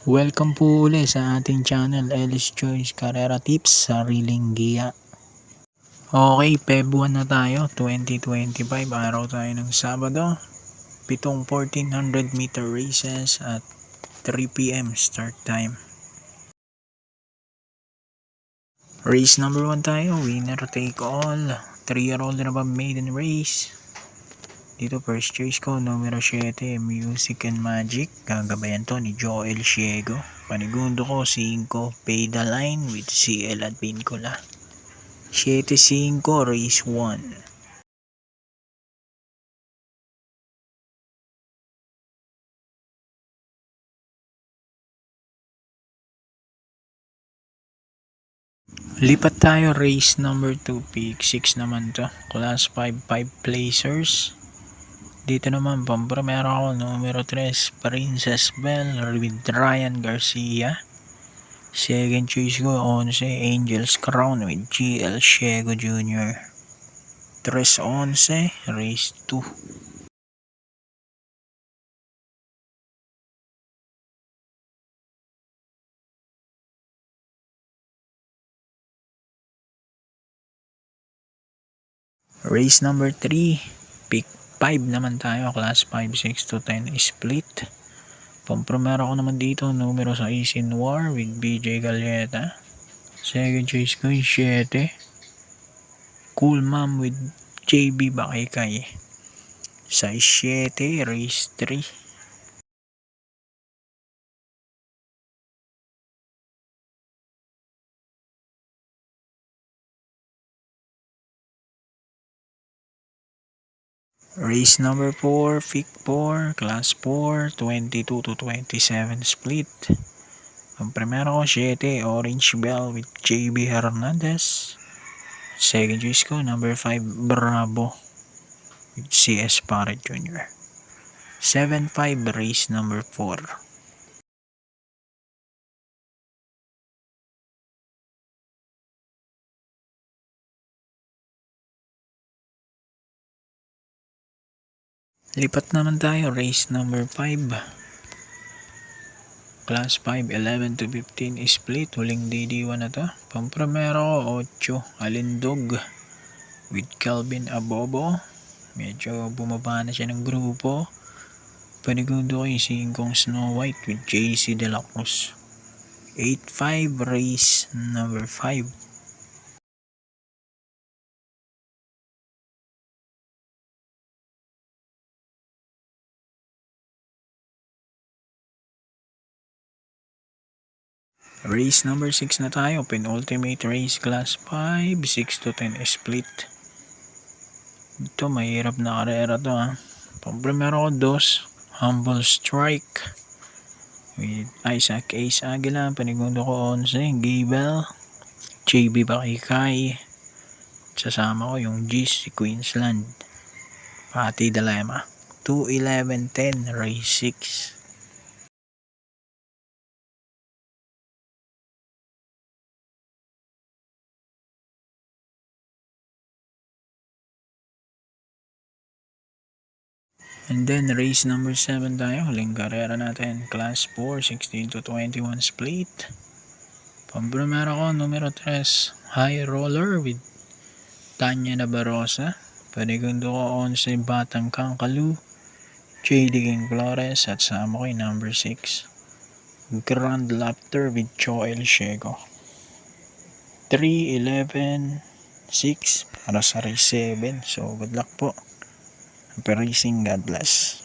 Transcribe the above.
Welcome po ulit sa ating channel, Ellis Choice Carrera Tips, Sariling Giya. Okay, Feb 1 na tayo, 2025, araw tayo ng Sabado. 1400 meter races at 3 PM start time. Race number 1 tayo, winner take all, 3-year-old and above maiden race. Dito first choice ko, numero 7, Music and Magic. Gagabayan to ni Joel Ciego. Panigundo ko, 5, Pay the Line with CL at Vincula. 7-5, race 1. Lipat tayo, race number 2, pick 6 naman to. Class 5, 5 placers. Dito naman, pampremero ako, numero 3, Princess Belle with Ryan Garcia. Second choice ko, 11, Angel's Crown with GL Ciego Jr. 3-11, race 2. Race number 3, pick 5 naman tayo, class 5, 6 to 10 split. Pampremero ko naman dito, numero 6, Noir with BJ Galleta. Second choice ko, 7, Cool Mom with JB Bakikay. Size 7, race 3. Race number 4, pick 4, class 4, 22 to 27 split. Ang primero ko, 7, Orange Bell with JB Hernandez. Second choice ko, number 5, Bravo with CS Parrot Jr. 7-5, race number 4. Lipat naman tayo, race number 5. Class 5, 11 to 15 split. Huling DD1 na to. Pampremero ko, 8, Alindog with Calvin Abobo. Medyo bumaba na siya ng grupo. Panigundo ko yung 5, Snow White with JC De La Cruz. 8-5, race number 5. Race number 6 na tayo, penultimate race, class 5, 6 to 10 split. Ito, mahirap na karera to ha. Pampremero ko, 2, Humble Strike with Isaac Ace Aguila. Panigundo ko, 11, Gable, JB Bakikay. Sasama ko yung G's, si Queensland, Pati Dilema. 2-11-10, race 6. And then race number 7 tayo, huling karera natin, class 4, 16 to 21 split. Pampremero ko, numero 3, High Roller with Tanya Nabarosa. Panigundo ko, 11, Batang Kangkalu, JD King Flores. At sama ko yung number 6, Grand Laughter with Joel Ciego. 3-11-6 para sa race 7. So good luck po. Happy racing, God bless.